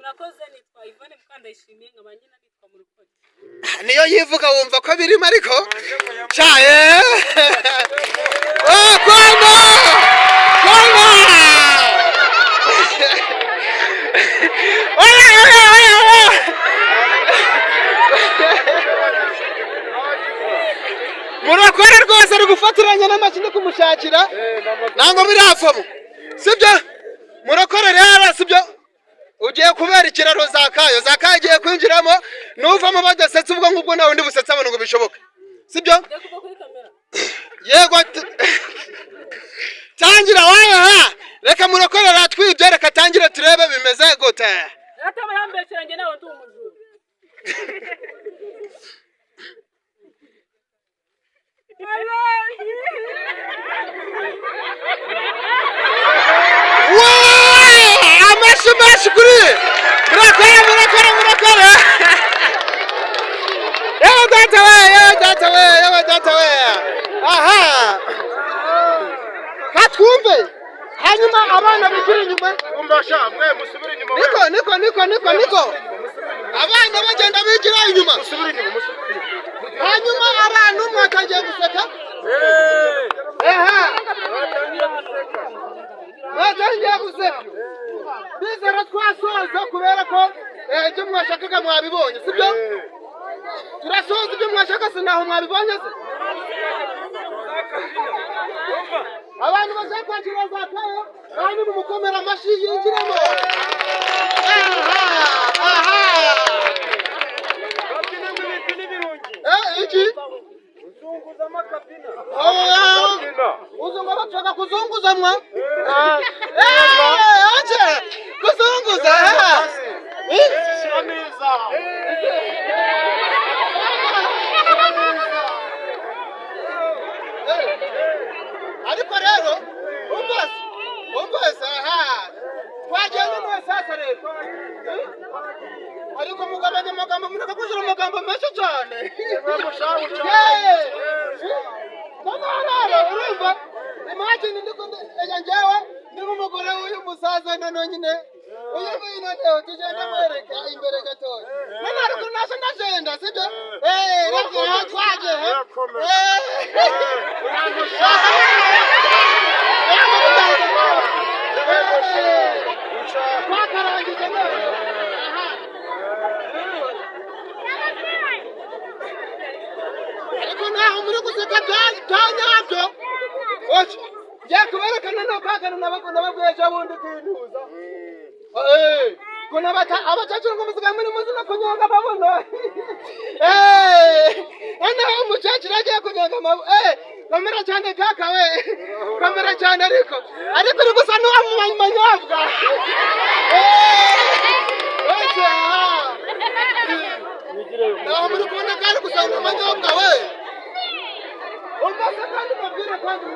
murakoze nitwa Ivane Mukandayishimiye nkabanyina nitwa Murukoti niyo yivuga wumva ko birimo ariko cyaye Kongo murakora rwose ari gufatiranya n'amashini kumushakira nango birafamo sibyo murakora rero sibyo ugiye kubera ikiraro zakayo igiye kwinjiramo nuvamo badasetse ubwo ngubwo nawe ndi busetsa abantu ngo bishoboke sibyo yego tangira waha reka murokorera twibye reka tangira turebe bimeze gute rata bayambekera nge nawe ndumujuru amashi kuri murakora yewe data we aha katwumve hanyuma abana bikiri inyuma umbasha mwe musubire inyuma niko abana bagenda bigira inyuma hanyuma abantu mwatangiye guseka mwatangiye guseka bizera twasoza kubera ko ibyo mwashakaga mwabibonye sibyo turasoza ibyo mwashaka sinaho mwabibonye se abantu bazakwakira zakayo kandi mumukomera amashi yinjiremo iki uzunguza amakabina uzunguza bashaka kuzunguza mwa kuzunguza ameza ariko rero umbase twagenda none sasa rero ariko mugabanya amagambo mureka kuzura amagambo menshi cyane rero urumva imagine ndiko njyewe ndi umugore w'uyu musaza nanone uyu nguyu noneho tugenda mwereka imbere gatoya none ariko nashe ndagenda sibyo reka twaje twakarangije ariko naho muri guseka byanyabyo ngiye kuberekana no kwakana nababwiye ejo bundi kwinuza kuna abacacuru ngo musigaye muri muzina kunyonga amabuno noneho umukecuru agiye kunyonga amabuno kamera cyane kaka we kamera cyane ariko uri gusa n'uwamumanyobwa naho muri kubona ko ari gusa n'umanyobwa we umbase kandi mabwire kandi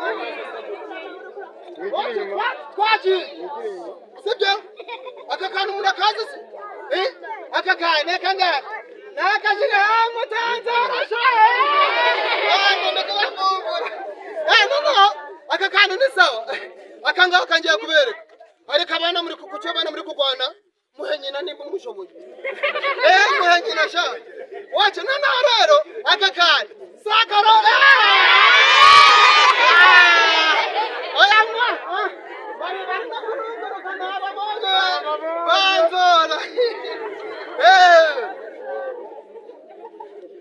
twagiye sibyo aka kantu murakazi se aka kane kangaka nakashira mutanza arashaye no aka kantu ni sawa aka ngaho kangiye kubereka ariko abana muri kukucyo abana muri kugwana muhenyina nimba mushoboye muhenyina sha wacha nana rero aka kantu sakaro oyamwa bari nakurungura kana bamoje banzora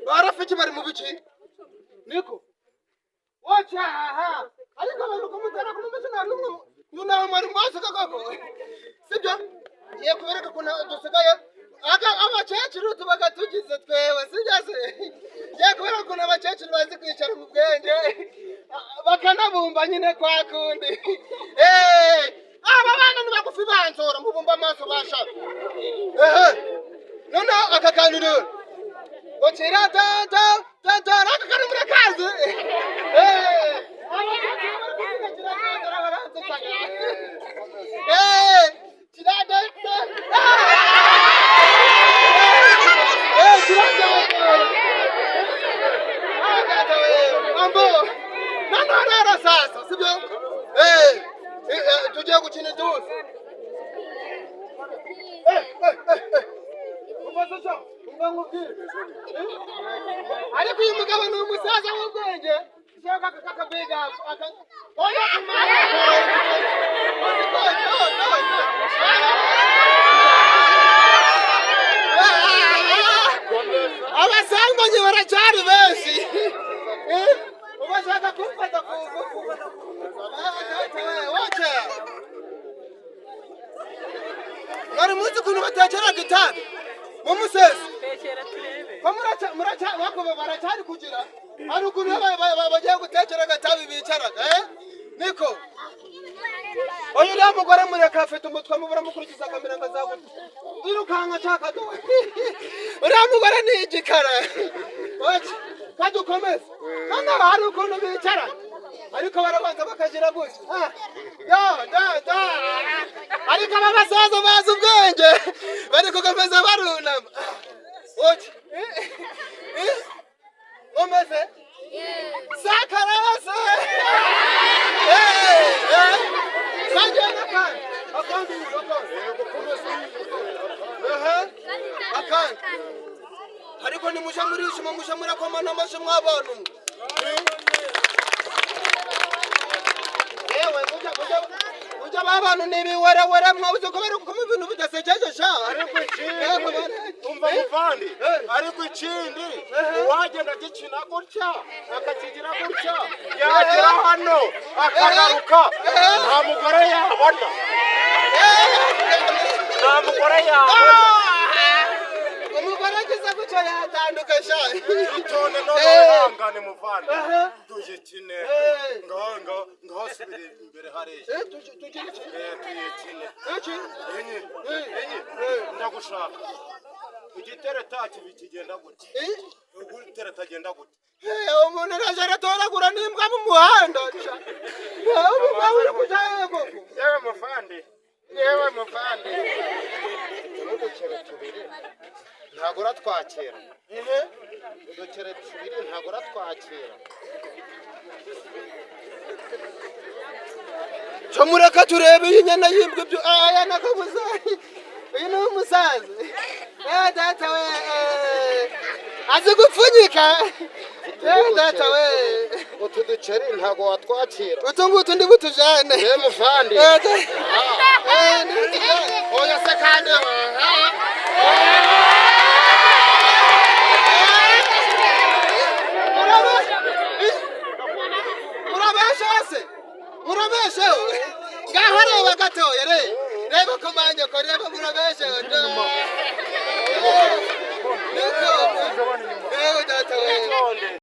barafiki bari mu biki niko wacha ariko abantu kumutera kumumesana numwe nuna mari mwasaka kako sibyo ngiye kubereka kuna dusigaye abacecuru tubaga tugize twewe sibyo se ngiye kubereka kuna abacecuru bazi kwicara mu bwenge bakanabumba nyine kwa kundi aba bana nibagufi banzora mubumba amaso bashaka none aka kantu rero Ochira ta raka kana murakazi sasa sibyo tugiye gukina tuzi ariko uyu mugabo ni umusaza w'ubwenge ushaka kakabega oya kumara abasambanyi baracyari benshi ubashaka kumfata ku ngufu mwari muzi ukuntu batekeraga itabi mu musesi ko baracyari kugira hari ukuntu bagiye gutekera agatabi bicaraga niko oya uriya mugore mureka afite umutwe mubura mukurikiza kamera ngo azaguta wirukanka ashaka duwe uriya mugore ni igikara kandi ukomeze kandi hari ukuntu bicara ariko barabanza bakagira gutya ariko aba basaza bazi ubwenge bari kukomeza barunama umeze sakarase akandi ariko nimusha murishima musha murakoma n'amashe mw'abantu yewe muja babantu nibiwerewere mwabuze ko bari gukoma ibintu bidasekeje sha umva muvandi ariko ikindi uwagenda gikina gutya akakigira gutya yagera hano akagaruka nta mugore yabona umugore agize gutya yatanduka sha itonde n'urangane muvandi tugikine ngaho subire imbere hariya tuyikine enye ndagushaka igitereta kigenda gute igitereta agenda gute umuntu araje aratoragura n'imbwa mu muhanda yewe muvandi udukere tubiri ntabwo uratwakira udukere tubiri ntabwo uratwakira cyo mureka turebe iyi nyana yibwe ibyo aya nakabuza uyu ni umusaza data we azi gupfunyika data we utu duceri ntabwo watwakira utu ngutu ndi butujane muvandi oya se kandi murabeshe ngaho reba gatoya reba ko manje ko reba murabeshe